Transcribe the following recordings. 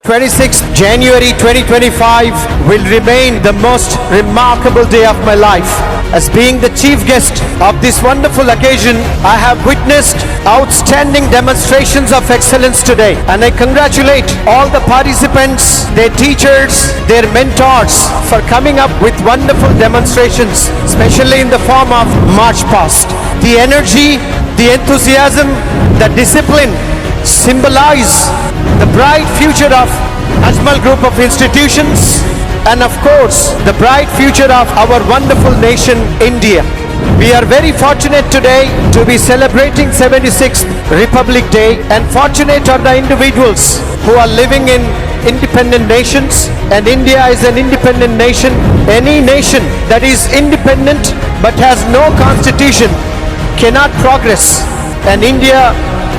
26th January 2025 will remain the most remarkable day of my life. As being the chief guest of this wonderful occasion, I have witnessed outstanding demonstrations of excellence today, and I congratulate all the participants, their teachers, their mentors for coming up with wonderful demonstrations, especially in the form of March Past. The energy, the enthusiasm, the discipline symbolize the bright future of Ajmal Group of Institutions and of course the bright future of our wonderful nation India. We are very fortunate today to be celebrating 76th Republic Day, and fortunate are the individuals who are living in independent nations, and India is an independent nation. Any nation that is independent but has no constitution cannot progress, and India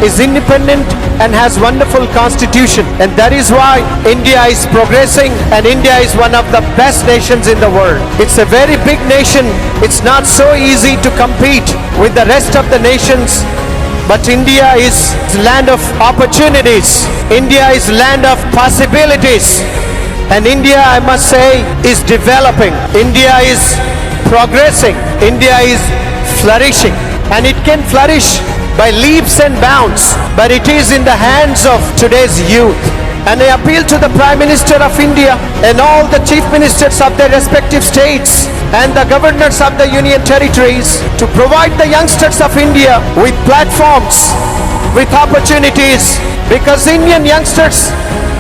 is independent and has wonderful constitution, and that is why India is progressing, and India is one of the best nations in the world. It's a very big nation. It's not so easy to compete with the rest of the nations, but India is land of opportunities. India is land of possibilities, and India, I must say, is developing. India is progressing. India is flourishing, and it can flourish by leaps and bounds, but it is in the hands of today's youth. And I appeal to the Prime Minister of India and all the Chief Ministers of their respective states and the governors of the Union Territories to provide the youngsters of India with platforms, with opportunities, because Indian youngsters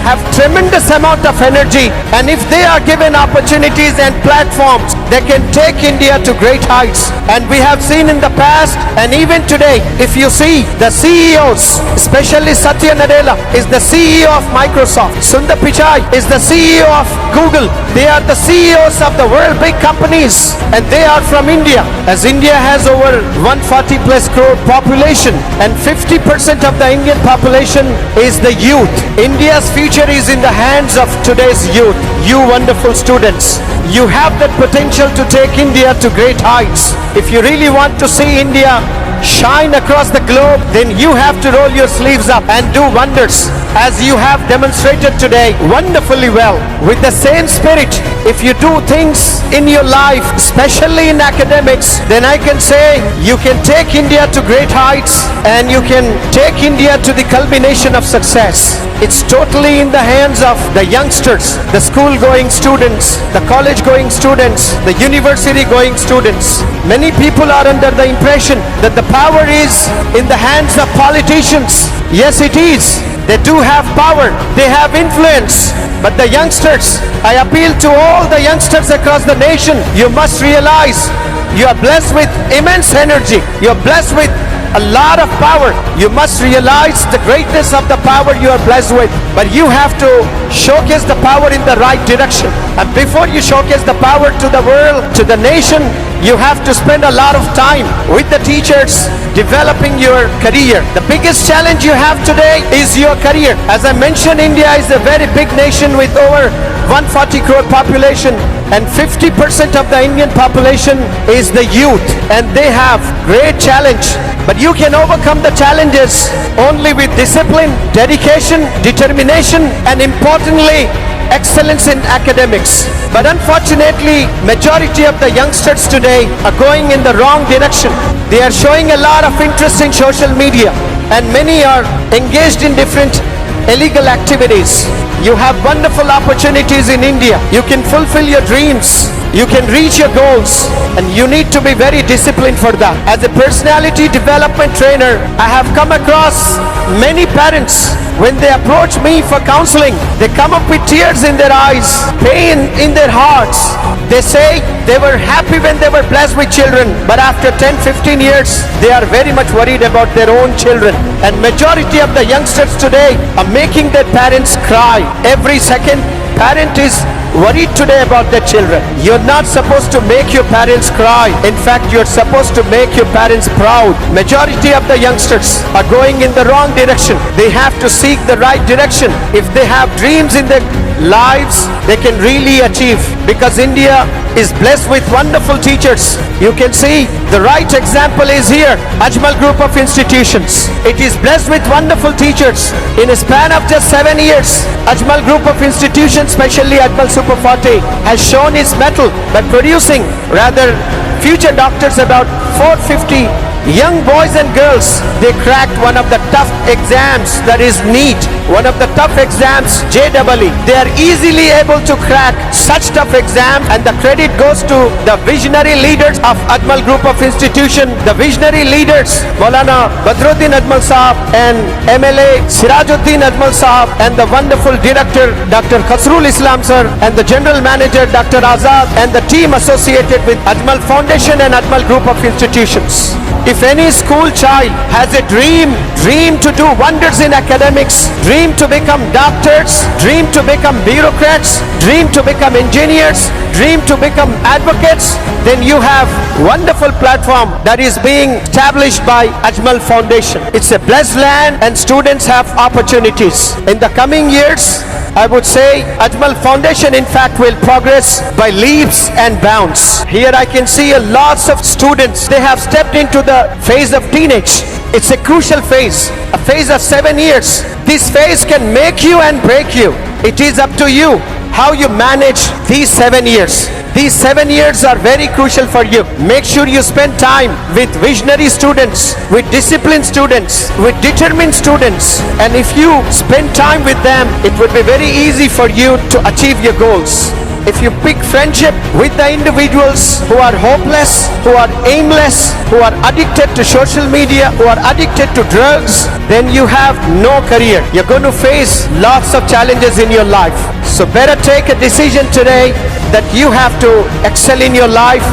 have tremendous amount of energy, and if they are given opportunities and platforms, they can take India to great heights. And we have seen in the past and even today, if you see the CEOs, especially Satya Nadella is the CEO of Microsoft, Sundar Pichai is the CEO of Google. They are the CEOs of the world big companies, and they are from India. As India has over 140 plus crore population, and 50% of the Indian population is the youth. India's future is in the hands of today's youth. You wonderful students, you have that potential to take India to great heights. If you really want to see India shine across the globe, then you have to roll your sleeves up and do wonders, as you have demonstrated today wonderfully well. With the same spirit, if you do things in your life, especially in academics, then I can say you can take India to great heights, and you can take India to the culmination of success. It's totally in the hands of the youngsters, the school-going students, the college-going students, the university-going students. Many people are under the impression that the power is in the hands of politicians. Yes, it is. They do have power. They have influence. But the youngsters, I appeal to all the youngsters across the nation, you must realize you are blessed with immense energy. You are blessed with a lot of power. You must realize the greatness of the power you are blessed with, but you have to showcase the power in the right direction. And before you showcase the power to the world, to the nation, you have to spend a lot of time with the teachers developing your career. The biggest challenge you have today is your career. As I mentioned, India is a very big nation with over 140 crore population, and 50% of the Indian population is the youth, and they have great challenge. But you can overcome the challenges only with discipline, dedication, determination, and importantly, excellence in academics. But unfortunately, majority of the youngsters today are going in the wrong direction. They are showing a lot of interest in social media, and many are engaged in different illegal activities. You have wonderful opportunities in India. You can fulfill your dreams. You can reach your goals, and you need to be very disciplined for that. As a personality development trainer, I have come across many parents. When they approach me for counseling, they come up with tears in their eyes, pain in their hearts. They say they were happy when they were blessed with children, but after 10-15 years, they are very much worried about their own children. And majority of the youngsters today are making their parents cry. Every second parent is worried today about their children. You're not supposed to make your parents cry. In fact, you're supposed to make your parents proud. Majority of the youngsters are going in the wrong direction. They have to seek the right direction. If they have dreams in their lives they can really achieve, because India is blessed with wonderful teachers. You can see the right example is here, Ajmal Group of Institutions. It is blessed with wonderful teachers. In a span of just 7 years, Ajmal Group of Institutions, especially Ajmal Super Forte, has shown its mettle by producing rather future doctors, about 450 young boys and girls. They cracked one of the tough exams, that is NEET, one of the tough exams, JEE. They are easily able to crack such tough exams, and the credit goes to the visionary leaders of Ajmal Group of Institution, the visionary leaders Maulana Badruddin Ajmal Sahab and MLA Sirajuddin Ajmal Sahab, and the wonderful director Dr. Khasrul Islam sir, and the general manager Dr. Azad, and the team associated with Ajmal Foundation and Ajmal Group of Institutions. If any school child has a dream to do wonders in academics, dream to become doctors, dream to become bureaucrats, dream to become engineers, dream to become advocates, then you have wonderful platform that is being established by Ajmal Foundation. It's a blessed land and students have opportunities. In the coming years, I would say Ajmal Foundation in fact will progress by leaps and bounds. Here I can see a lots of students, they have stepped into the phase of teenage. It's a crucial phase, a phase of 7 years. This phase can make you and break you. It is up to you how you manage these 7 years. These 7 years are very crucial for you. Make sure you spend time with visionary students, with disciplined students, with determined students. And if you spend time with them, it would be very easy for you to achieve your goals. If you pick friendship with the individuals who are hopeless, who are aimless, who are addicted to social media, who are addicted to drugs, then you have no career. You're going to face lots of challenges in your life. So better take a decision today that you have to excel in your life.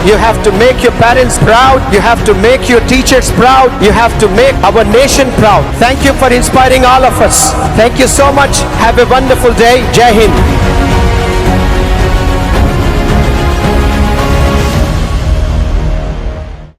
You have to make your parents proud. You have to make your teachers proud. You have to make our nation proud. Thank you for inspiring all of us. Thank you so much. Have a wonderful day. Jai Hind.